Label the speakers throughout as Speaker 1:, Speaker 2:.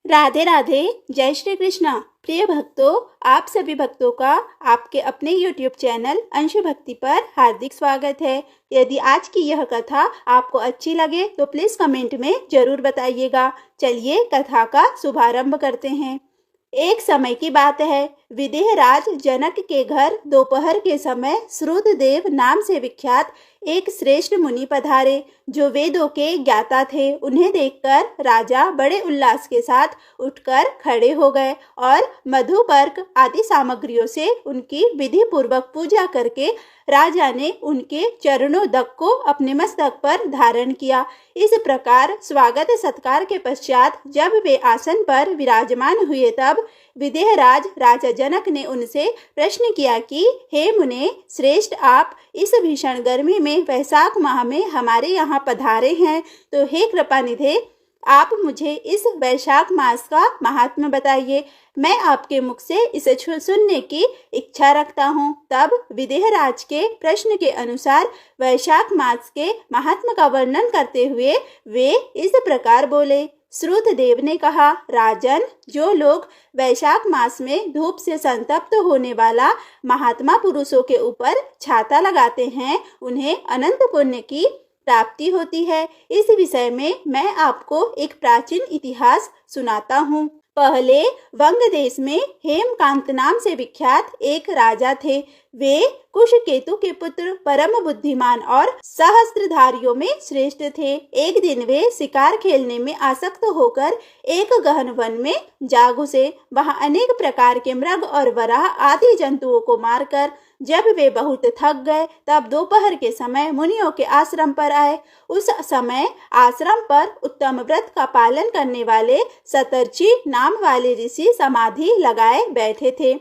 Speaker 1: राधे राधे। जय श्री कृष्णा। प्रिय भक्तों, आप सभी भक्तों का आपके अपने YouTube चैनल अंशु भक्ति पर हार्दिक स्वागत है। यदि आज की यह कथा आपको अच्छी लगे तो प्लीज़ कमेंट में ज़रूर बताइएगा। चलिए कथा का शुभारंभ करते हैं। एक समय की बात है, विदेहराज जनक के घर दोपहर के समय श्रुतदेव नाम से विख्यात एक श्रेष्ठ मुनि पधारे, जो वेदों के ज्ञाता थे। उन्हें देखकर राजा बड़े उल्लास के साथ उठकर खड़े हो गए और मधुपर्क आदि सामग्रियों से उनकी विधि पूर्वक पूजा करके राजा ने उनके चरणोदक को अपने मस्तक पर धारण किया। इस प्रकार स्वागत सत्कार के पश्चात जब वे आसन पर विराजमान हुए, तब विदेहराज राजा जनक ने उनसे प्रश्न किया कि हे मुने श्रेष्ठ, आप इस भीषण गर्मी में वैशाख माह में हमारे यहाँ पधारे हैं, तो हे कृपानिधे, आप मुझे इस वैशाख मास का महात्म्य बताइए। मैं आपके मुख से इसे सुनने की इच्छा रखता हूँ। तब विदेहराज के प्रश्न के अनुसार वैशाख मास के महात्म्य का वर्णन करते हुए वे इस प्रकार बोले। श्रुतदेव ने कहा, राजन, जो लोग वैशाख मास में धूप से संतप्त होने वाला महात्मा पुरुषों के ऊपर छाता लगाते हैं, उन्हें अनंत पुण्य की प्राप्ति होती है। इस विषय में मैं आपको एक प्राचीन इतिहास सुनाता हूँ। पहले वंग देश में हेमकांत नाम से विख्यात एक राजा थे। वे कुशकेतु के पुत्र, परम बुद्धिमान और सहस्त्रधारियों में श्रेष्ठ थे। एक दिन वे शिकार खेलने में आसक्त होकर एक गहन वन में जा घुसे। वहां अनेक प्रकार के मृग और वराह आदि जंतुओं को मारकर जब वे बहुत थक गए, तब दोपहर के समय मुनियों के आश्रम पर आए। उस समय आश्रम पर उत्तम व्रत का पालन करने वाले सतर्ची नाम वाले ऋषि समाधि लगाए बैठे थे,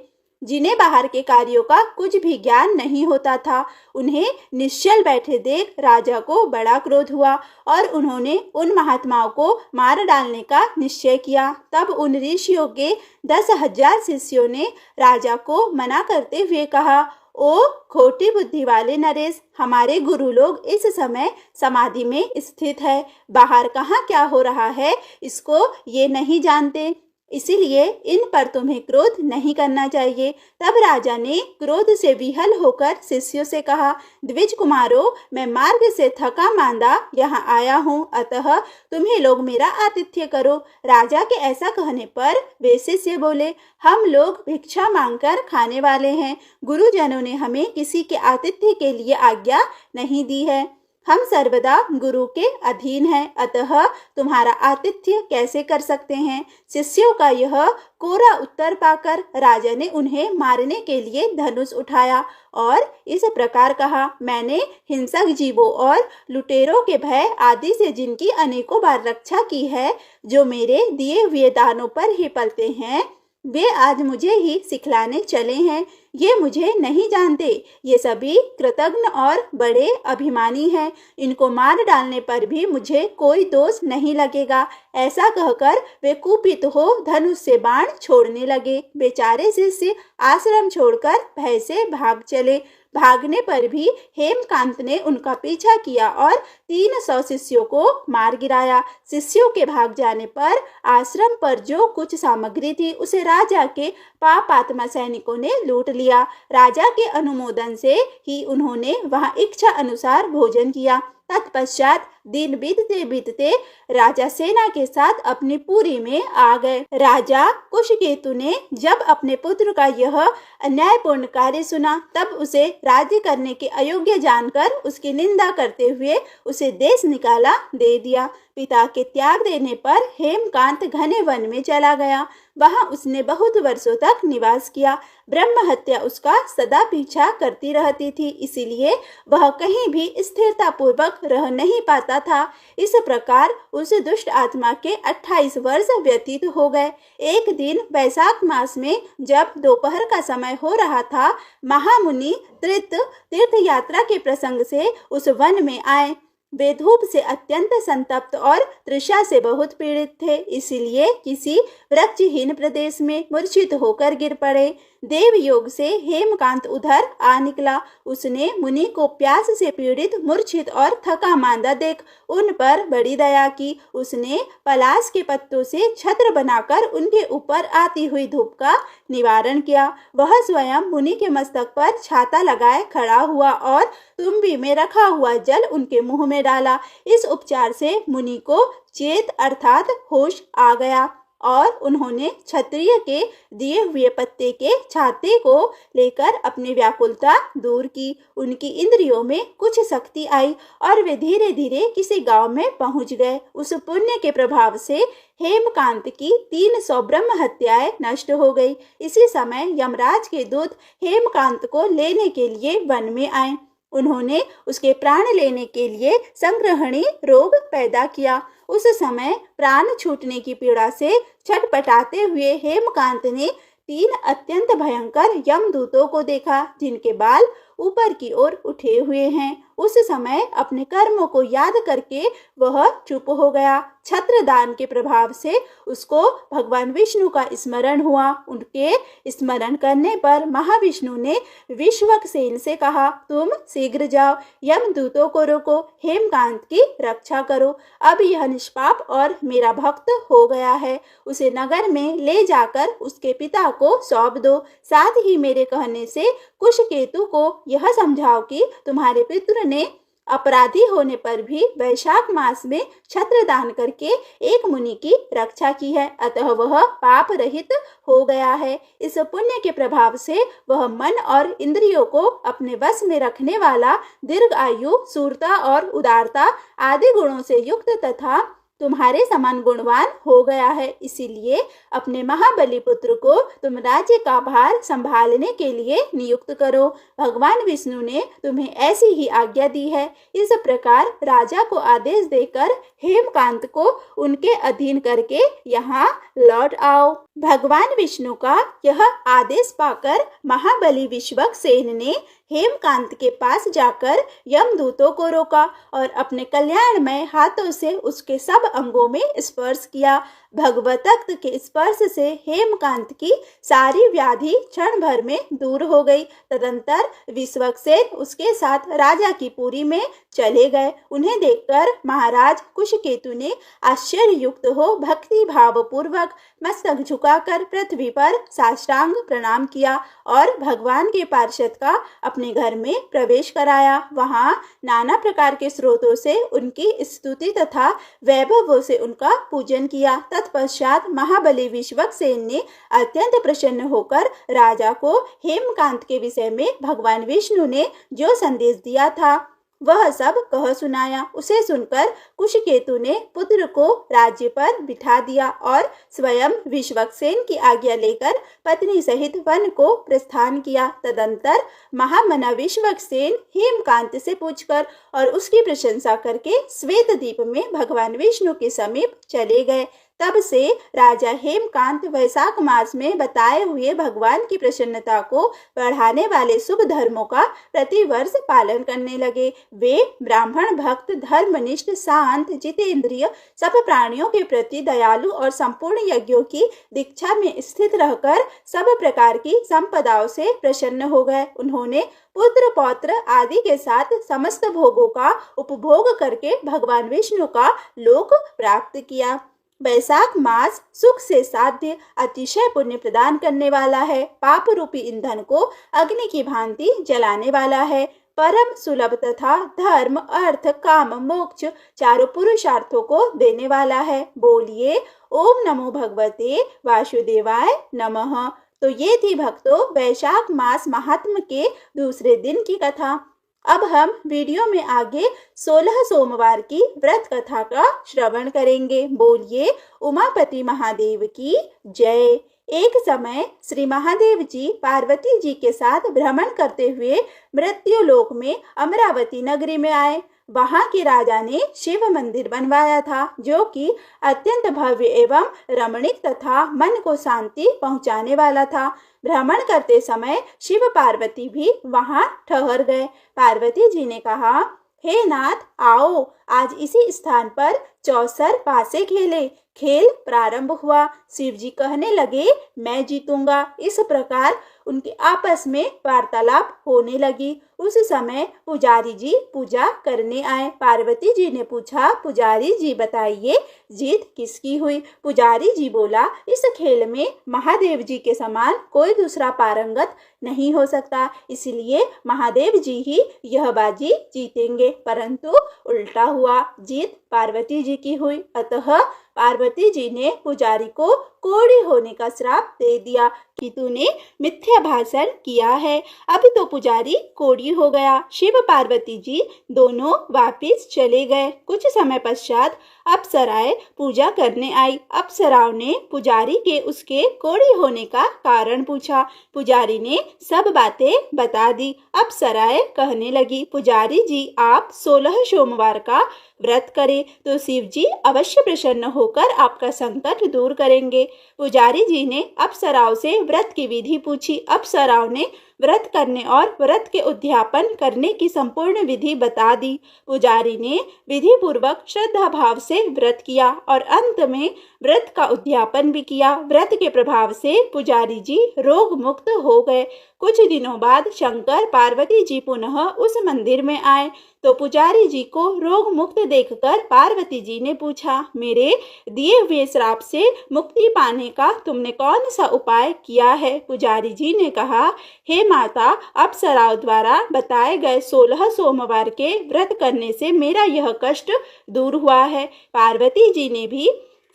Speaker 1: जिन्हें बाहर के कार्यों का कुछ भी ज्ञान नहीं होता था। उन्हें निश्चल बैठे देख राजा को बड़ा क्रोध हुआ और उन्होंने उन महात्माओं को मार डालने का निश्चय किया। तब उन ऋषियों के 10,000 शिष्यों ने राजा को मना करते हुए कहा, ओ खोटी बुद्धि वाले नरेश, हमारे गुरु लोग इस समय समाधि में स्थित है। बाहर कहाँ क्या हो रहा है इसको ये नहीं जानते, इसीलिए इन पर तुम्हें क्रोध नहीं करना चाहिए। तब राजा ने क्रोध से विहल होकर शिष्यों से कहा, द्विज कुमारों, मैं मार्ग से थका मांदा यहाँ आया हूँ, अतः तुम्हें लोग मेरा आतिथ्य करो। राजा के ऐसा कहने पर वे शिष्य बोले, हम लोग भिक्षा मांगकर खाने वाले हैं। गुरुजनों ने हमें किसी के आतिथ्य के लिए आज्ञा नहीं दी है। हम सर्वदा गुरु के अधीन हैं, अतः तुम्हारा आतिथ्य कैसे कर सकते हैं। शिष्यों का यह कोरा उत्तर पाकर राजा ने उन्हें मारने के लिए धनुष उठाया और इस प्रकार कहा, मैंने हिंसक जीवों और लुटेरों के भय आदि से जिनकी अनेकों बार रक्षा की है, जो मेरे दिए हुए दानों पर ही पलते हैं, वे आज मुझे ही सिखलाने चले हैं। ये मुझे नहीं जानते, ये सभी कृतज्ञ और बड़े अभिमानी हैं। इनको मार डालने पर भी मुझे कोई दोष नहीं लगेगा। ऐसा कहकर वे कुपित हो धनुष से बाण छोड़ने लगे। बेचारे शिष्य आश्रम छोड़कर भय से भाग चले। भागने पर भी हेमकांत ने उनका पीछा किया और 300 शिष्यों को मार गिराया। शिष्यों के भाग जाने पर आश्रम पर जो कुछ सामग्री थी, उसे राजा के पापात्मा सैनिकों ने लूट लिया। राजा के अनुमोदन से ही उन्होंने वहां इच्छा अनुसार भोजन किया। तत्पश्चात दिन बीतते बीतते राजा सेना के साथ अपनी पुरी में आ गए। राजा कुशकेतु ने जब अपने पुत्र का यह अन्यायपूर्ण कार्य सुना, तब उसे राज्य करने के अयोग्य जानकर उसकी निंदा करते हुए उसे देश निकाला दे दिया। पिता के त्याग देने पर हेमकांत घने वन में चला गया। वहां उसने बहुत वर्षों तक निवास किया। ब्रह्म हत्या उसका सदा पीछा करती रहती थी, इसीलिए वह कहीं भी स्थिरता पूर्वक रह नहीं पाता था। इस प्रकार उस दुष्ट आत्मा के 28 वर्ष व्यतीत हो गए। एक दिन वैशाख मास में जब दोपहर का समय हो रहा था, महामुनि तीर्थ यात्रा के प्रसंग से उस वन में आए। वे धूप से अत्यंत संतप्त और तृषा से बहुत पीड़ित थे, इसलिए किसी वृक्षहीन प्रदेश में मूर्छित होकर गिर पड़े। देव योग से हेमकांत उधर आ निकला। उसने मुनि को प्यास से पीड़ित, मूर्छित और थका मांदा देख उन पर बड़ी दया की। उसने पलाश के पत्तों से छत्र बनाकर उनके ऊपर आती हुई धूप का निवारण किया। वह स्वयं मुनि के मस्तक पर छाता लगाए खड़ा हुआ और तुम्बी में रखा हुआ जल उनके मुंह में डाला। इस उपचार से मुनि को चेत अर्थात होश आ गया और उन्होंने क्षत्रिय के दिए हुए पत्ते के छाते को लेकर अपनी व्याकुलता दूर की। उनकी इंद्रियों में कुछ शक्ति आई और वे धीरे धीरे किसी गांव में पहुंच गए। उस पुण्य के प्रभाव से हेमकांत की 300 ब्रह्म हत्याएं नष्ट हो गई। इसी समय यमराज के दूत हेमकांत को लेने के लिए वन में आए। उन्होंने उसके प्राण लेने के लिए संग्रहणी रोग पैदा किया। उस समय प्राण छूटने की पीड़ा से छटपटाते हुए हेमकांत ने 3 अत्यंत भयंकर यमदूतों को देखा, जिनके बाल ऊपर की ओर उठे हुए हैं। उस समय अपने कर्मों को याद करके वह चुप हो गया। छत्रदान के प्रभाव से उसको भगवान विष्णु का स्मरण हुआ। उनके स्मरण करने पर महाविष्णु ने विश्वक्सेन से कहा, तुम शीघ्र जाओ, यमदूतों को रोको, हेमकांत की रक्षा करो। अब यह निष्पाप और मेरा भक्त हो गया है। उसे नगर में ले जाकर उसके पिता को सौंप दो। साथ ही मेरे कहने से कुशकेतु को यह समझाओ कि तुम्हारे पितृ ने अपराधी होने पर भी वैशाख मास में छत्रदान करके एक मुनि की रक्षा की है, अतः वह पाप रहित हो गया है। इस पुण्य के प्रभाव से वह मन और इंद्रियों को अपने वश में रखने वाला, दीर्घ आयु, शूरता और उदारता आदि गुणों से युक्त तथा तुम्हारे समान गुणवान हो गया है। इसीलिए अपने महाबली पुत्र को तुम राज्य का भार संभालने के लिए नियुक्त करो। भगवान विष्णु ने तुम्हें ऐसी ही आज्ञा दी है। इस प्रकार राजा को आदेश देकर हेमकांत को उनके अधीन करके यहाँ लौट आओ। भगवान विष्णु का यह आदेश पाकर महाबली विश्वक्सेन ने हेमकांत के पास जाकर यमदूतों को रोका और अपने कल्याणमय हाथों से उसके सब अंगों में स्पर्श किया। भगवतक्त के स्पर्श से हेमकांत की सारी व्याधि क्षण भर में दूर हो गई। तदंतर विश्वक्सेन उसके साथ राजा की पुरी में चले गए। उन्हें देखकर महाराज कुशकेतु ने आश्चर्ययुक्त हो भक्ति भाव पूर्वक मस्तक झुकाकर पृथ्वी पर साष्टांग प्रणाम किया और भगवान के पार्षद का अपने घर में प्रवेश कराया। वहां नाना प्रकार के स्रोतों से उनकी स्तुति तथा वैभवों से उनका पूजन किया। तत्पश्चात महाबली विश्वक्सेन ने अत्यंत प्रसन्न होकर राजा को हेमकांत के विषय में भगवान विष्णु ने जो संदेश दिया था वह सब कह सुनाया। उसे सुनकर कुशकेतु ने पुत्र को राज्य पर बिठा दिया और स्वयं विश्वक्सेन की आज्ञा लेकर पत्नी सहित वन को प्रस्थान किया। तदंतर महामना विश्वक्सेन हेमकांत से पूछकर और उसकी प्रशंसा करके श्वेत द्वीप में भगवान विष्णु के समीप चले गए। तब से राजा हेमकांत वैशाख मास में बताए हुए भगवान की प्रसन्नता को बढ़ाने वाले शुभ धर्मों का प्रतिवर्ष पालन करने लगे। वे ब्राह्मण भक्त, धर्मनिष्ठ, शांत, जितेंद्रिय, सब प्राणियों के प्रति दयालु और संपूर्ण यज्ञों की दीक्षा में स्थित रहकर सब प्रकार की संपदाओं से प्रसन्न हो गए। उन्होंने पुत्र पौत्र आदि के साथ समस्त भोगों का उपभोग करके भगवान विष्णु का लोक प्राप्त किया। वैशाख मास सुख से साध्य, अतिशय पुण्य प्रदान करने वाला है। पाप रूपी ईंधन को अग्नि की भांति जलाने वाला है। परम सुलभ तथा धर्म, अर्थ, काम, मोक्ष चारों पुरुषार्थों को देने वाला है। बोलिए ओम नमो भगवते वासुदेवाय नमः। तो ये थी भक्तों वैशाख मास महात्म के दूसरे दिन की कथा। अब हम वीडियो में आगे 16 सोमवार की व्रत कथा का श्रवण करेंगे। बोलिए उमापति महादेव की जय। एक समय श्री महादेव जी पार्वती जी के साथ भ्रमण करते हुए मृत्युलोक में अमरावती नगरी में आए। वहां के राजा ने शिव मंदिर बनवाया था, जो कि अत्यंत भव्य एवं रमणीक तथा मन को शांति पहुंचाने वाला था। भ्रमण करते समय शिव पार्वती भी वहां ठहर गए। पार्वती जी ने कहा, हे नाथ, आओ आज इसी स्थान पर चौसर पासे खेले। खेल प्रारंभ हुआ। शिव जी कहने लगे, मैं जीतूंगा। इस प्रकार उनके आपस में वार्तालाप होने लगी। उस समय पुजारी जी पूजा करने आए। पार्वती जी ने पूछा, पुजारी जी बताइए, जीत किसकी हुई? पुजारी जी बोला, इस खेल में महादेव जी के समान कोई दूसरा पारंगत नहीं हो सकता, इसलिए महादेव जी ही यह बाजी जीतेंगे। परंतु उल्टा हुआ, जीत पार्वती जी की हुई। अतः पार्वती जी ने पुजारी को कोढ़ी होने का श्राप दे दिया कि तूने मिथ्या भाषण किया है। अब तो पुजारी कोढ़ी हो गया। शिव पार्वती जी दोनों वापिस चले गए। कुछ समय पश्चात अप्सराएं पूजा करने आई। अप्सराओं ने पुजारी के उसके कोढ़ी होने का कारण पूछा। पुजारी ने सब बातें बता दी। अप्सराएं कहने लगी, पुजारी जी आप 16 सोमवार का व्रत करें तो शिव जी अवश्य प्रसन्न होकर आपका संकट दूर करेंगे। पुजारी जी ने अप्सराओं से व्रत की विधि पूछी। अप्सराओं ने व्रत करने और व्रत के उद्यापन करने की संपूर्ण विधि बता दी। पुजारी ने विधि पूर्वक श्रद्धा भाव से व्रत किया और अंत में व्रत का उद्यापन भी किया। व्रत के प्रभाव से पुजारी जी रोग मुक्त हो गए। कुछ दिनों बाद शंकर पार्वती जी पुनः उस मंदिर में आए तो पुजारी जी को रोग मुक्त देखकर पार्वती जी ने पूछा, मेरे दिए हुए श्राप से मुक्ति पाने का तुमने कौन सा उपाय किया है? पुजारी जी ने कहा, हे माता, अप्सराओं द्वारा बताए गए 16 सोमवार के व्रत करने से मेरा यह कष्ट दूर हुआ है। पार्वती जी ने भी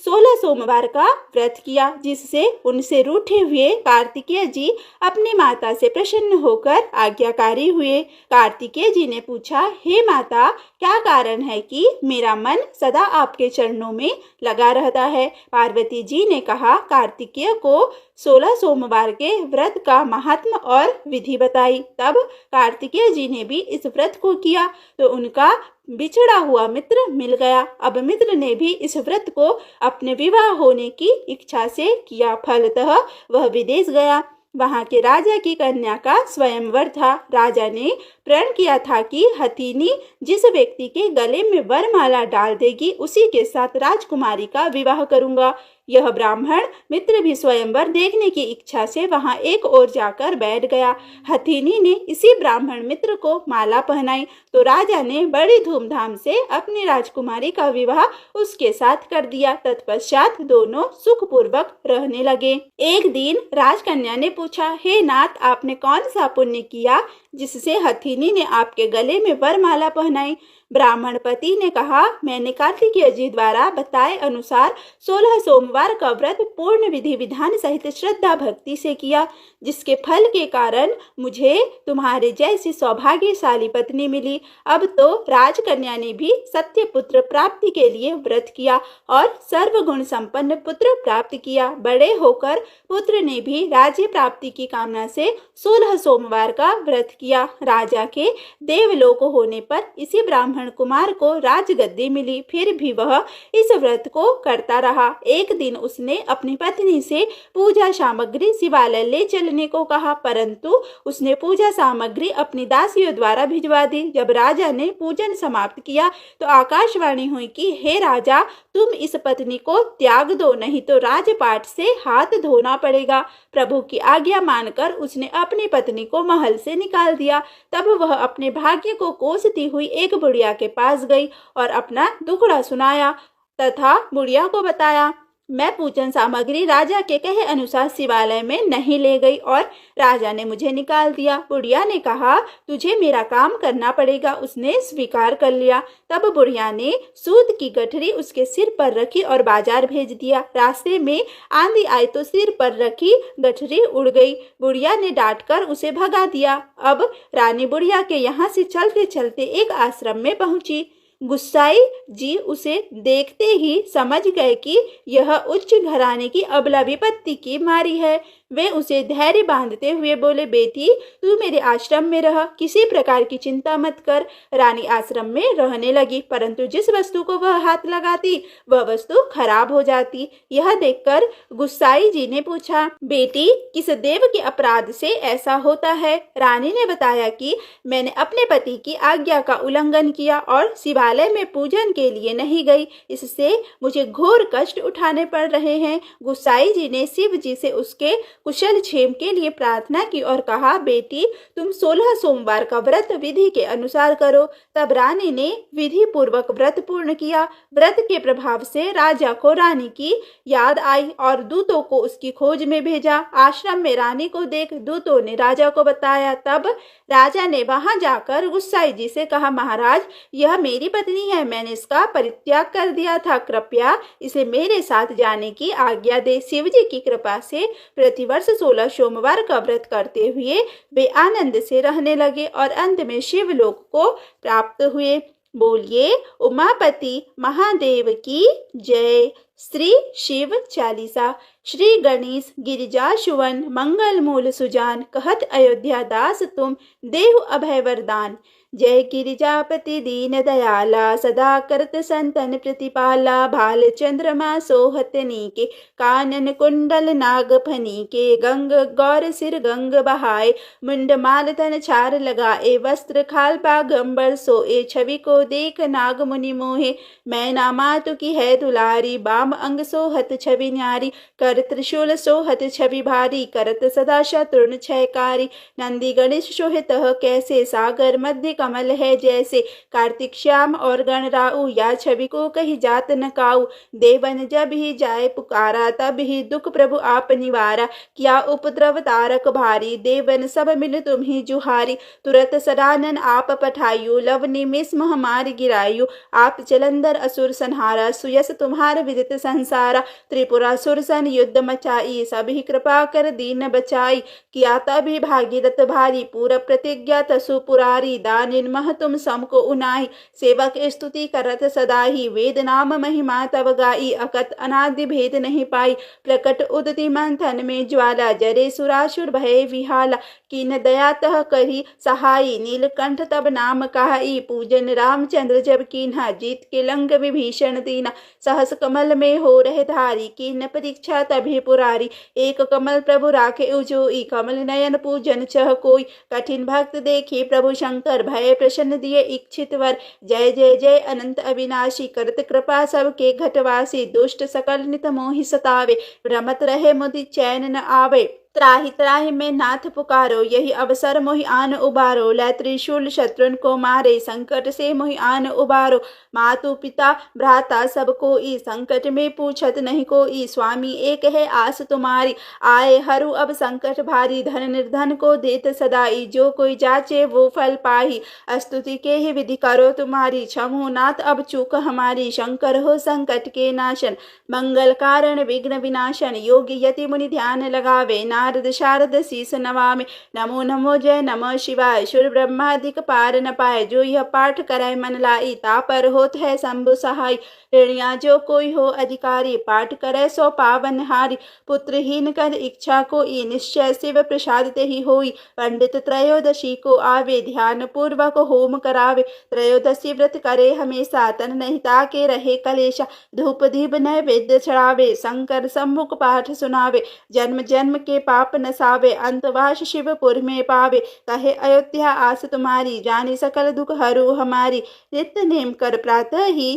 Speaker 1: 16 सोमवार का व्रत किया, जिससे उनसे रूठे हुए कार्तिकेय जी अपनी माता से प्रसन्न होकर आज्ञाकारी हुए। कार्तिकेय जी ने पूछा, हे माता, क्या कारण है कि मेरा मन सदा आपके चरणों में लगा रहता है? पार्वती जी ने कहा, कार्तिकेय को 16 सोमवार के व्रत का महात्म और विधि बताई। तब कार्तिकेय जी ने भी इस व्रत को किया तो उनका बिछड़ा हुआ मित्र मिल गया। अब मित्र ने भी इस व्रत को अपने विवाह होने की इच्छा से किया। फलतः वह विदेश गया। वहां के राजा की कन्या का स्वयंवर था। राजा ने प्रण किया था कि हथिनी जिस व्यक्ति के गले में वरमाला डाल देगी उसी के साथ राजकुमारी का विवाह करूंगा। यह ब्राह्मण मित्र भी स्वयंवर देखने की इच्छा से वहां एक ओर जाकर बैठ गया। हथिनी ने इसी ब्राह्मण मित्र को माला पहनाई तो राजा ने बड़ी धूमधाम से अपनी राजकुमारी का विवाह उसके साथ कर दिया। तत्पश्चात दोनों सुखपूर्वक रहने लगे। एक दिन राजकन्या ने पूछा, हे नाथ, आपने कौन सा पुण्य किया जिससे हथिनी ने आपके गले में वरमाला पहनाई? ब्राह्मण पति ने कहा, मैंने कार्तिकेय जी द्वारा बताए अनुसार 16 सोमवार का व्रत पूर्ण विधि विधान सहित श्रद्धा भक्ति से किया, जिसके फल के कारण मुझे तुम्हारे जैसी सौभाग्यशाली पत्नी मिली। अब तो राजकन्या ने भी सत्य पुत्र प्राप्ति के लिए व्रत किया और सर्वगुण संपन्न पुत्र प्राप्त किया। बड़े होकर पुत्र ने भी राज्य प्राप्ति की कामना से 16 सोमवार का व्रत किया। राजा के देवलोक होने पर इसी ब्राह्मण कुमार को राजगद्दी मिली। फिर भी वह इस व्रत को करता रहा। एक दिन उसने अपनी पत्नी से पूजा सामग्री शिवालय ले चलने को कहा, परंतु उसने पूजा सामग्री अपनी दासियों द्वारा भिजवा दी। जब राजा ने पूजन समाप्त किया तो आकाशवाणी हुई कि हे राजा, तुम इस पत्नी को त्याग दो, नहीं तो राजपाट से हाथ धोना पड़ेगा। प्रभु की आज्ञा मानकर उसने अपनी पत्नी को महल से निकाल दिया। तब वह अपने भाग्य को कोसती हुई एक बुढ़िया के पास गई और अपना दुखड़ा सुनाया तथा बुढ़िया को बताया, मैं पूजन सामग्री राजा के कहे अनुसार शिवालय में नहीं ले गई और राजा ने मुझे निकाल दिया। बुढ़िया ने कहा, तुझे मेरा काम करना पड़ेगा। उसने स्वीकार कर लिया। तब बुढ़िया ने सूत की गठरी उसके सिर पर रखी और बाजार भेज दिया। रास्ते में आंधी आई तो सिर पर रखी गठरी उड़ गई। बुढ़िया ने डांटकर उसे भगा दिया। अब रानी बुढ़िया के यहाँ से चलते चलते एक आश्रम में पहुंची। गुस्साई जी उसे देखते ही समझ गए कि यह उच्च घराने की अबला विपत्ति की मारी है। वे उसे धैर्य बांधते हुए बोले, बेटी तू मेरे आश्रम में रह, किसी प्रकार की चिंता मत कर। रानी आश्रम में रहने लगी, परंतु जिस वस्तु को वह हाथ लगाती वह वस्तु खराब हो जाती। यह देखकर गुस्साई जी ने पूछा, बेटी किस देव के अपराध से ऐसा होता है? रानी ने बताया कि मैंने अपने पति की आज्ञा का उल्लंघन किया और शिवालय में पूजन के लिए नहीं गई, इससे मुझे घोर कष्ट उठाने पड़ रहे हैं। गुस्साई जी ने शिव जी से उसके कुशल क्षेम के लिए प्रार्थना की और कहा, बेटी तुम 16 सोमवार का व्रत विधि के अनुसार करो। तब रानी ने विधि पूर्वक व्रत पूर्ण किया। व्रत के प्रभाव से राजा को रानी की याद आई और दूतों को उसकी खोज में भेजा। आश्रम में रानी को देख दूतों ने राजा को बताया। तब राजा ने वहां जाकर गुस्साई जी से कहा, महाराज यह मेरी पत्नी है, मैंने इसका परित्याग कर दिया था, कृपया इसे मेरे साथ जाने की आज्ञा दे। शिव जी की कृपा से प्रतिवर्ष 16 सोमवार का व्रत करते हुए वे आनंद से रहने लगे और अंत में शिवलोक को प्राप्त हुए। बोलिए उमापति महादेव की जय। श्री शिव चालीसा। श्री गणेश गिरिजा सुवन मंगल मूल सुजान, कहत अयोध्या दास तुम देहु अभय वरदान। जय गिरिजापति दीन दयाला, सदा करत संतन प्रतिपाला। भाल चंद्रमा सोहत नीके, कानन कुंडल नाग फनीके। गंग गौर सिर गंग बहाए, मुंड माल तन छार लगाए। वस्त्र खाल बागंबर सोए, छवि को देख नाग मुनि मोहे। मैना मातु की है दुलारी, बाम अंग सोहत छवि न्यारी। कर त्रिशूल सोहत छवि भारी, करत सदा शत्रुन क्षयकारी। नंदी गणेश शोहित कैसे, सागर मध्य कमल है जैसे। कार्तिक श्याम और गणराऊ, या छवि को कही जात न काऊ। देवन जब ही जाए पुकारा, तब ही दुख प्रभु आप निवारा। किया उपद्रव तारक भारी, देवन सब मिल तुम ही जुहारी। तुरत सदानन आप पठायु, लव निमिष महामारी गिरायु। आप जलंधर असुर संहारा, सुयस तुम्हार विदित संसारा। त्रिपुरासुर सन युद्ध मचाई, सभी कृपा कर दीन बचाई। किया तभी भागीरथ भारी, पूरा प्रतिज्ञा तसु पुरारी। दानिन मह तुम समको उनाही, सेवक स्तुति करत सदाही। वेद नाम महिमा तब गाई, अकत अनादि भेद नहीं पाई। प्रकट उदति मंथन में ज्वाला, जरे सुरासुर भय विहाला। कीन दया तह करी सहाई, नीलकंठ तब नाम कहाई। पूजन रामचंद्र जब कीन्हा, जीत के लंक विभीषण दीना। सहस कमल में हो रहे धारी, कीन परीक्षा तभी पुरारी। एक कमल प्रभु राखे उजोई, कमल नयन पूजन चह कोई। कठिन भक्त देखी प्रभु शंकर, भय प्रसन्न दिए इच्छित वर। जय जय जय अनंत अविनाशी, करत कृपा सबके घटवासी। दुष्ट सकल नित मोहि सतावे, भ्रमत रहे मुदि चैन न आवे। त्राहि त्राहि में नाथ पुकारो, यही अवसर मोहि आन उबारो। लै त्रिशूल शत्रुन को मारे, संकट से मोहि आन उबारो। मातु पिता भ्राता सब कोई, संकट में पूछत नहीं कोई। स्वामी एक है आस तुम्हारी, आए हरू अब संकट भारी। धन निर्धन को देत सदाई, जो कोई जाचे वो फल पाही। स्तुति के ही विधि करो तुम्हारी, क्षमो नाथ अब चूक हमारी। शंकर हो संकट के नाशन, मंगल कारण विघ्न विनाशन। योगी यति मुनि ध्यान लगावे, नारद शारद शीस नवामि। नमो नमो जय नमः शिवाय, सुर ब्रह्मादिक पार न पाए। जो यह पाठ कराए मन लाई, तापर होत है शंभु सहाय। ऋणिया जो कोई हो अधिकारी, पाठ करे सो पावन हारी। पुत्रहीन कर इच्छा को ई, निश्चय शिव प्रसाद ते ही होई। पंडित त्रयोदशी को आवे, ध्यान पूर्वक होम करावे। त्रयोदशी व्रत करे हमेशा, तन नहीं ताके रहे कलेशा। धूप दीप नैवेद्य चढ़ावे, शंकर सम्मुख पाठ सुनावे। जन्म जन्म के पाप नसावे, अंतवास शिवपुर में पावे। कहे अयोध्या आस तुम्हारी, जानी सकल दुख हरू हमारी। नित्य नेम कर प्रातः ही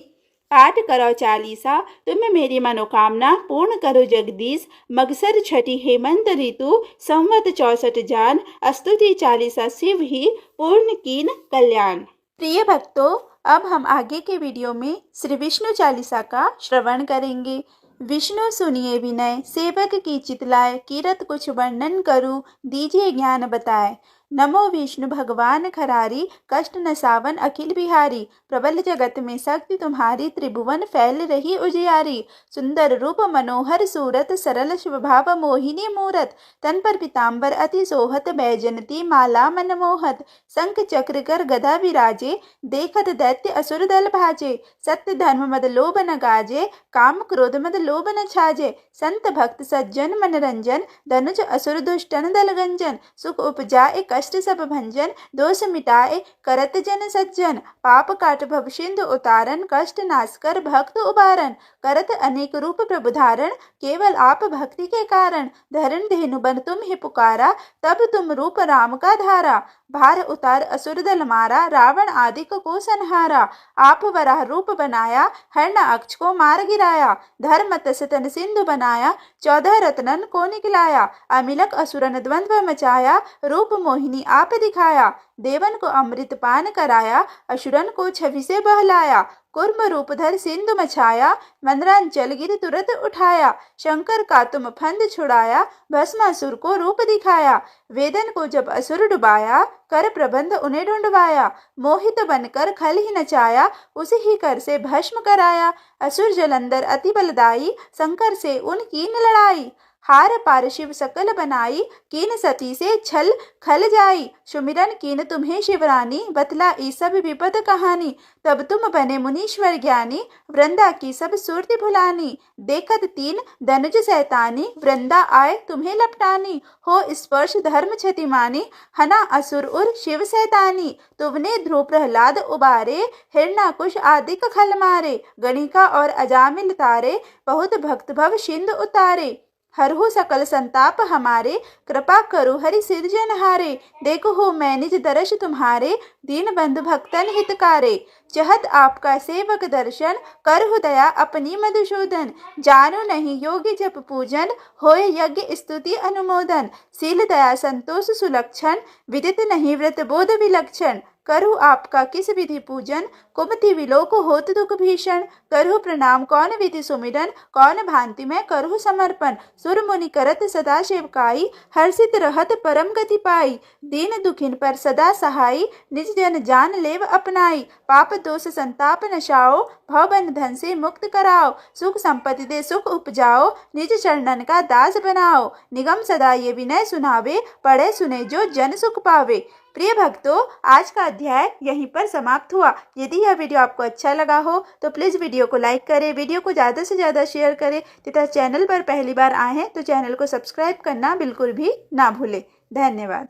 Speaker 1: पाठ करो चालीसा, तुम मेरी मनोकामना पूर्ण करो जगदीश। मगसर छठी हेमंत ऋतु, संवत 64 जान। स्तुति चालीसा शिव ही पूर्ण कीन कल्याण। प्रिय भक्तों, अब हम आगे के वीडियो में श्री विष्णु चालीसा का श्रवण करेंगे। विष्णु सुनिए विनय, सेवक की चितलाए। कीरत कुछ वर्णन करूँ, दीजिए ज्ञान बताए। नमो विष्णु भगवान खरारी, कष्ट नसावन अखिल बिहारी। प्रबल जगत में शक्ति तुम्हारी, त्रिभुवन फैल रही उजियारी। सुंदर रूप मनोहर सूरत, सरल स्वभाव मोहिनी मूरत। तन पर पीताम्बर अति सोहत, बैजंती माला मनमोहत। शंख चक्र कर गदा विराजे, देखत दैत्य असुर दल भाजे। सत्य धर्म मद लोभ न गाजे, काम क्रोध मद लोभ न छाजे। संत भक्त सज्जन मनरंजन, धनुज असुर दुष्टन दल गंजन। सुख उपजाए कष्ट सब भंजन, दोष मिटाए करत जन सज्जन। पाप काट भव सिंधु उतारन, कष्ट नाश कर भक्त उबारन। करत अनेक रूप प्रभु धारण, केवल आप भक्ति के कारण। धरण धेनु बन तुम ही पुकारा, तब तुम रूप राम का धारा। भार उतार असुर दल मारा, रावण आदिक को संहारा। आप वराह रूप बनाया, हिरण्याक्ष को मार गिराया। धर्म तस तन सिंधु बनाया, 14 रत्नन को निकलाया। अमिलक असुरन द्वंद्व मचाया, रूप मोहिनी आप दिखाया। देवन को अमृत पान कराया, असुरन को छवि से बहलाया। कुर्म रूप धर सिंधु मछाया, मंदरांचल गिर तुरत उठाया। शंकर का तुम फंद छुड़ाया, भस्मासुर को रूप दिखाया। वेदन को जब असुर डुबाया, कर प्रबंध उन्हें ढूंढवाया। मोहित बनकर खल ही नचाया, उसी ही कर से भस्म कराया। असुर जलंधर अति बलदाई, शंकर से उनकी न लड़ाई। हार पार शिव सकल बनाई, कीन सती से छल खल जाई। सुमिरन कीन तुम्हें शिवरानी, बतलाई सब विपद कहानी। तब तुम बने मुनीश्वर ज्ञानी, वृंदा की सब सुरति भुलानी। देखत तीन धनुज सैतानी, वृंदा आए तुम्हें लपटानी। हो स्पर्श धर्म क्षतिमानी, हना असुर उर शिव सैतानी। तुमने ध्रुव प्रहलाद उबारे, हिरण्याकुश आदिक खल मारे। गणिका और अजामिल तारे, बहुत भक्त भव सिंधु उतारे। हरहु सकल संताप हमारे, कृपा करु हरि सिरजनहारे। देखो हो मैं निज दर्श तुम्हारे, दीन बंधु भक्तन हितकारे। चहत आपका सेवक दर्शन, करहु दया अपनी मधुसूदन। जानो नहीं योग्य जप पूजन, होय यज्ञ स्तुति अनुमोदन। शील दया संतोष सुलक्षण, विदित नहीं व्रत बोध विलक्षण। करहु आपका किस विधि पूजन, कुमति विलोक होत दुख भीषण। करहु प्रणाम कौन विधि सुमिरन, कौन भांति में करहु समर्पण। सुर मुनि करत सदा सेवकाई, हर्षित रहत परम गति पाई। दीन दुखिन पर सदा सहाई, निज जन जान लेव अपनाई। पाप दोष संताप नशाओ, भव बंधन से मुक्त कराओ। सुख संपत्ति दे सुख उपजाओ, निज चरणन का दास बनाओ। निगम सदा ये विनय सुनावे, पढ़े सुने जो जन सुख पावे। प्रिय भक्तों, आज का अध्याय यहीं पर समाप्त हुआ। यदि यह वीडियो आपको अच्छा लगा हो तो प्लीज़ वीडियो को लाइक करें, वीडियो को ज़्यादा से ज़्यादा शेयर करें तथा चैनल पर पहली बार आए हैं तो चैनल को सब्सक्राइब करना बिल्कुल भी ना भूलें। धन्यवाद।